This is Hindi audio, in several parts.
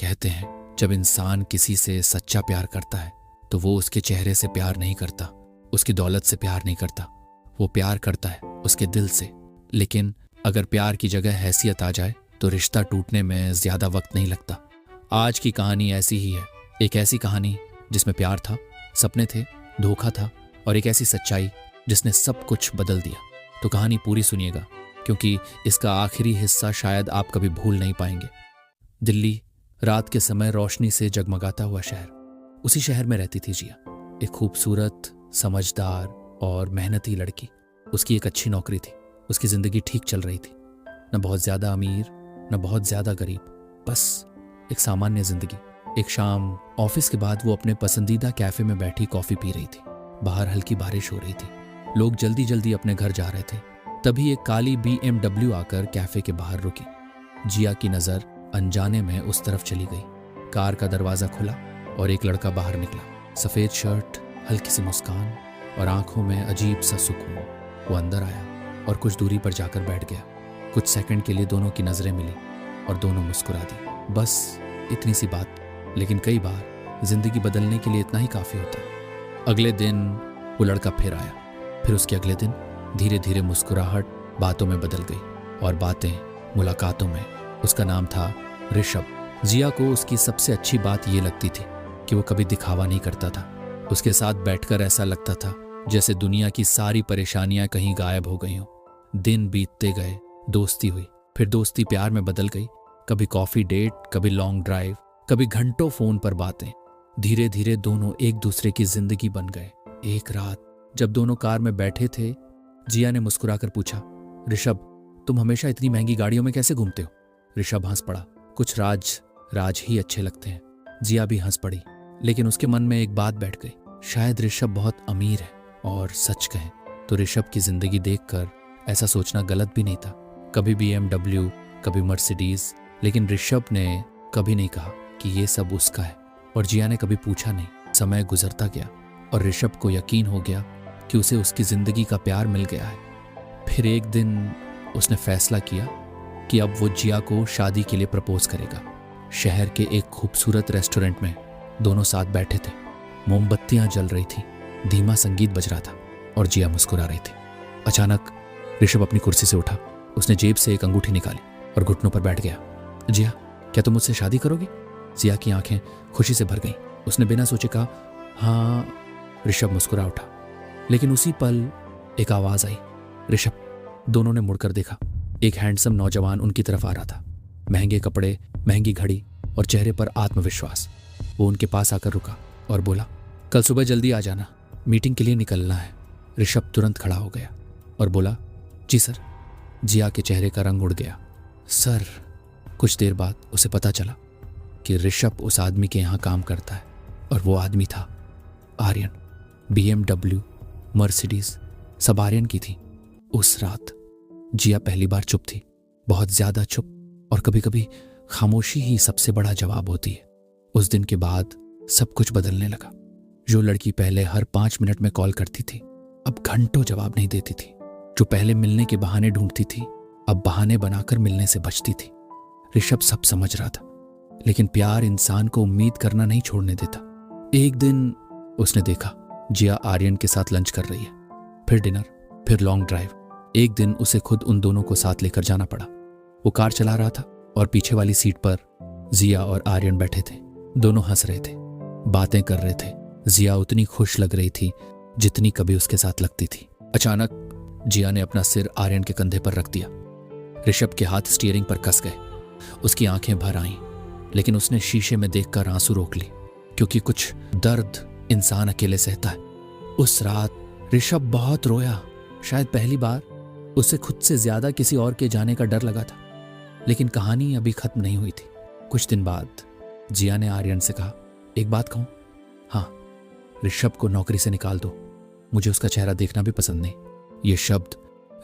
कहते हैं जब इंसान किसी से सच्चा प्यार करता है तो वो उसके चेहरे से प्यार नहीं करता, उसकी दौलत से प्यार नहीं करता, वो प्यार करता है उसके दिल से। लेकिन अगर प्यार की जगह हैसियत आ जाए तो रिश्ता टूटने में ज्यादा वक्त नहीं लगता। आज की कहानी ऐसी ही है, एक ऐसी कहानी जिसमें प्यार था, सपने थे, धोखा था और एक ऐसी सच्चाई जिसने सब कुछ बदल दिया। तो कहानी पूरी सुनिएगा क्योंकि इसका आखिरी हिस्सा शायद आप कभी भूल नहीं पाएंगे। दिल्ली, रात के समय रोशनी से जगमगाता हुआ शहर। उसी शहर में रहती थी जिया, एक खूबसूरत, समझदार और मेहनती लड़की। उसकी एक अच्छी नौकरी थी, उसकी जिंदगी ठीक चल रही थी। न बहुत ज्यादा अमीर, न बहुत ज्यादा गरीब, बस एक सामान्य जिंदगी। एक शाम ऑफिस के बाद वो अपने पसंदीदा कैफे में बैठी कॉफी पी रही थी। बाहर हल्की बारिश हो रही थी, लोग जल्दी जल्दी अपने घर जा रहे थे। तभी एक काली BMW आकर कैफे के बाहर रुकी। जिया की नजर अनजाने में उस तरफ चली गई। कार का दरवाजा खुला और एक लड़का बाहर निकला। सफेद शर्ट, हल्की सी मुस्कान और आंखों में अजीब सा सुकून। वो अंदर आया और कुछ दूरी पर जाकर बैठ गया। कुछ सेकंड के लिए दोनों की नजरें मिली और दोनों मुस्कुरा दी। बस इतनी सी बात, लेकिन कई बार जिंदगी बदलने के लिए इतना ही काफी होता है। अगले दिन वो लड़का फिर आया, फिर उसके अगले दिन। धीरे धीरे मुस्कुराहट बातों में बदल गई और बातें मुलाकातों में। उसका नाम था ऋषभ। जिया को उसकी सबसे अच्छी बात ये लगती थी कि वो कभी दिखावा नहीं करता था। उसके साथ बैठकर ऐसा लगता था जैसे दुनिया की सारी परेशानियां कहीं गायब हो गई हों। दिन बीतते गए, दोस्ती हुई, फिर दोस्ती प्यार में बदल गई। कभी कॉफी डेट, कभी लॉन्ग ड्राइव, कभी घंटों फोन पर बातें। धीरे धीरे दोनों एक दूसरे की जिंदगी बन गए। एक रात जब दोनों कार में बैठे थे, जिया ने मुस्कुराकर पूछा, ऋषभ, तुम हमेशा इतनी महंगी गाड़ियों में कैसे घूमते हो? ऋषभ हंस पड़ा। कुछ राज ही अच्छे लगते हैं। जिया भी हंस पड़ी, लेकिन उसके मन में एक बात बैठ गई। शायद ऋषभ बहुत अमीर है, और सच कहें तो ऋषभ की जिंदगी देखकर ऐसा सोचना गलत भी नहीं था। कभी BMW, कभी मर्सिडीज, लेकिन ऋषभ ने कभी नहीं कहा कि ये सब उसका है। और जिया ने कभी पूछा नहीं। समय गुजरता गया और ऋषभ को यकीन हो गया कि उसे उसकी जिंदगी का प्यार मिल गया है। फिर एक दिन उसने फैसला किया कि अब वो जिया को शादी के लिए प्रपोज करेगा। शहर के एक खूबसूरत रेस्टोरेंट में दोनों साथ बैठे थे। मोमबत्तियां जल रही थी, धीमा संगीत बज रहा था और जिया मुस्कुरा रही थी। अचानक ऋषभ अपनी कुर्सी से उठा। उसने जेब से एक अंगूठी निकाली और घुटनों पर बैठ गया। जिया, क्या तुम मुझसे शादी करोगी? जिया की आंखें खुशी से भर गईं। उसने बिना सोचे कहा, हाँ। ऋषभ मुस्कुरा उठा, लेकिन उसी पल एक आवाज आई, ऋषभ। दोनों ने मुड़कर देखा। एक हैंडसम नौजवान उनकी तरफ आ रहा था। महंगे कपड़े, महंगी घड़ी और चेहरे पर आत्मविश्वास। वो उनके पास आकर रुका और बोला, कल सुबह जल्दी आ जाना, मीटिंग के लिए निकलना है। ऋषभ तुरंत खड़ा हो गया और बोला, जी सर। जिया के चेहरे का रंग उड़ गया। सर। कुछ देर बाद उसे पता चला कि ऋषभ उस आदमी के यहाँ काम करता है, और वो आदमी था आर्यन। BMW, मर्सिडीज, सब आर्यन की थी। उस रात जिया पहली बार चुप थी, बहुत ज्यादा चुप, और कभी कभी खामोशी ही सबसे बड़ा जवाब होती है। उस दिन के बाद सब कुछ बदलने लगा। जो लड़की पहले हर 5 मिनट में कॉल करती थी, अब घंटों जवाब नहीं देती थी। जो पहले मिलने के बहाने ढूंढती थी, अब बहाने बनाकर मिलने से बचती थी। ऋषभ सब समझ रहा था, लेकिन प्यार इंसान को उम्मीद करना नहीं छोड़ने देता। एक दिन उसने देखा जिया आर्यन के साथ लंच कर रही है, फिर डिनर, फिर लॉन्ग ड्राइव। एक दिन उसे खुद उन दोनों को साथ लेकर जाना पड़ा। वो कार चला रहा था और पीछे वाली सीट पर जिया और आर्यन बैठे थे। दोनों हंस रहे थे, बातें कर रहे थे। जिया उतनी खुश लग रही थी जितनी कभी उसके साथ लगती थी। अचानक जिया ने अपना सिर आर्यन के कंधे पर रख दिया। ऋषभ के हाथ स्टीयरिंग पर कस गए। उसकी आंखें भर आईं, लेकिन उसने शीशे में देखकर आंसू रोक ली, क्योंकि कुछ दर्द इंसान अकेले सहता है। उस रात ऋषभ बहुत रोया। शायद पहली बार उसे खुद से ज्यादा किसी और के जाने का डर लगा था। लेकिन कहानी अभी खत्म नहीं हुई थी। कुछ दिन बाद जिया ने आर्यन से कहा, एक बात कहूं? हाँ। ऋषभ को नौकरी से निकाल दो, मुझे उसका चेहरा देखना भी पसंद नहीं। ये शब्द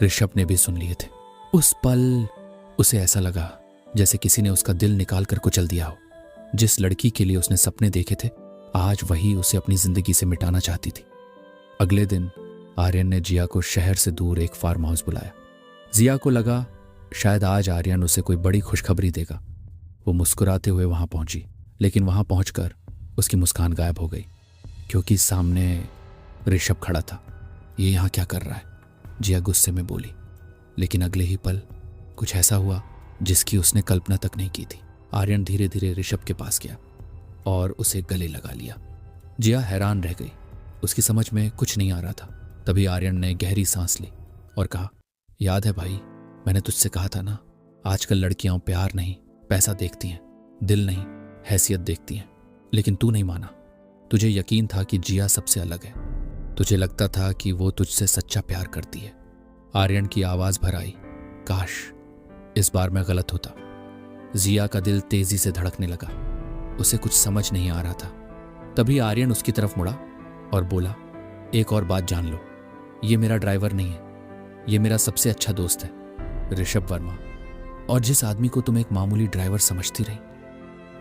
ऋषभ ने भी सुन लिए थे। उस पल उसे ऐसा लगा जैसे किसी ने उसका दिल निकाल कर कुचल दिया हो। जिस लड़की के लिए उसने सपने देखे थे, आज वही उसे अपनी जिंदगी से मिटाना चाहती थी। अगले दिन आर्यन ने जिया को शहर से दूर एक फार्म हाउस बुलाया। जिया को लगा शायद आज आर्यन उसे कोई बड़ी खुशखबरी देगा। वो मुस्कुराते हुए वहां पहुंची, लेकिन वहां पहुंचकर उसकी मुस्कान गायब हो गई, क्योंकि सामने ऋषभ खड़ा था। ये यहाँ क्या कर रहा है? जिया गुस्से में बोली। लेकिन अगले ही पल कुछ ऐसा हुआ जिसकी उसने कल्पना तक नहीं की थी। आर्यन धीरे धीरे ऋषभ के पास गया और उसे गले लगा लिया। जिया हैरान रह गई, उसकी समझ में कुछ नहीं आ रहा था। तभी आर्यन ने गहरी सांस ली और कहा, याद है भाई, मैंने तुझसे कहा था ना, आजकल लड़कियां प्यार नहीं पैसा देखती हैं, दिल नहीं हैसियत देखती हैं। लेकिन तू नहीं माना। तुझे यकीन था कि जिया सबसे अलग है। तुझे लगता था कि वो तुझसे सच्चा प्यार करती है। आर्यन की आवाज भर आई, काश इस बार मैं गलत होता। जिया का दिल तेजी से धड़कने लगा। उसे कुछ समझ नहीं आ रहा था। तभी आर्यन उसकी तरफ मुड़ा और बोला, एक और बात जान लो, ये मेरा ड्राइवर नहीं है, ये मेरा सबसे अच्छा दोस्त है, ऋषभ वर्मा। और जिस आदमी को तुम एक मामूली ड्राइवर समझती रही,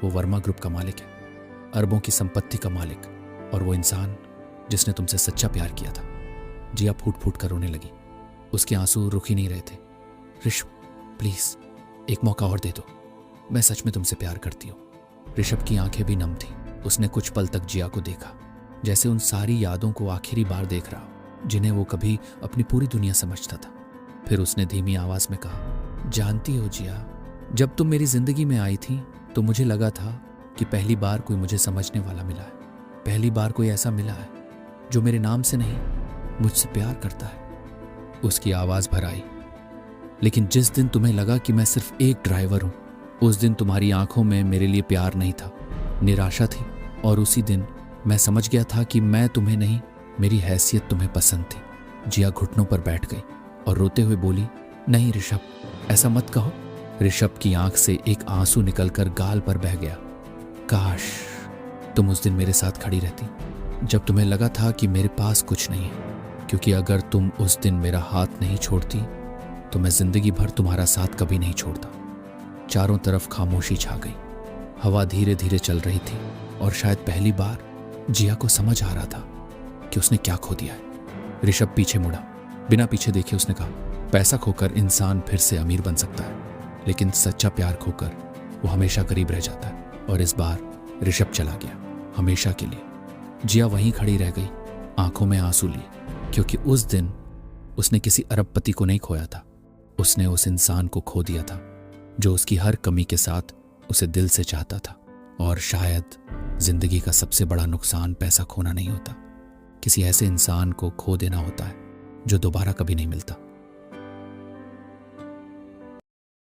वो वर्मा ग्रुप का मालिक है, अरबों की संपत्ति का मालिक, और वो इंसान जिसने तुमसे सच्चा प्यार किया था। जिया फूट फूट कर रोने लगी। उसके आंसू रुक ही नहीं रहे थे। ऋषभ प्लीज एक मौका और दे दो, मैं सच में तुमसे प्यार करती हूँ। ऋषभ की आंखें भी नम थी। उसने कुछ पल तक जिया को देखा, जैसे उन सारी यादों को आखिरी बार देख रहा हो जिन्हें वो कभी अपनी पूरी दुनिया समझता था। फिर उसने धीमी आवाज में कहा, जानती हो जिया, जब तुम मेरी जिंदगी में आई थी तो मुझे लगा था कि पहली बार कोई मुझे समझने वाला मिला है, पहली बार कोई ऐसा मिला है जो मेरे नाम से नहीं मुझसे प्यार करता है। उसकी आवाज भर आई, लेकिन जिस दिन तुम्हें लगा कि मैं सिर्फ एक ड्राइवर हूं, उस दिन तुम्हारी आंखों में मेरे लिए प्यार नहीं था, निराशा थी। और उसी दिन मैं समझ गया था कि मैं तुम्हें नहीं, मेरी हैसियत तुम्हें पसंद थी। जिया घुटनों पर बैठ गई और रोते हुए बोली, नहीं ऋषभ, ऐसा मत कहो। ऋषभ की आंख से एक आंसू निकलकर गाल पर बह गया। काश तुम उस दिन मेरे साथ खड़ी रहती, जब तुम्हें लगा था कि मेरे पास कुछ नहीं है, क्योंकि अगर तुम उस दिन मेरा हाथ नहीं छोड़ती तो मैं जिंदगी भर तुम्हारा साथ कभी नहीं छोड़ता। चारों तरफ खामोशी छा गई। हवा धीरे धीरे चल रही थी और शायद पहली बार जिया को समझ आ रहा था कि उसने क्या खो दिया है। ऋषभ पीछे मुड़ा। बिना पीछे देखे उसने कहा, पैसा खोकर इंसान फिर से अमीर बन सकता है, लेकिन सच्चा प्यार खोकर वो हमेशा गरीब रह जाता है। और इस बार ऋषभ चला गया, हमेशा के लिए। जिया वहीं खड़ी रह गई, आंखों में आंसू लिए, क्योंकि उस दिन उसने किसी अरबपति को नहीं खोया था, उसने उस इंसान को खो दिया था जो उसकी हर कमी के साथ उसे दिल से चाहता था। और शायद जिंदगी का सबसे बड़ा नुकसान पैसा खोना नहीं होता, किसी ऐसे इंसान को खो देना होता है जो दोबारा कभी नहीं मिलता।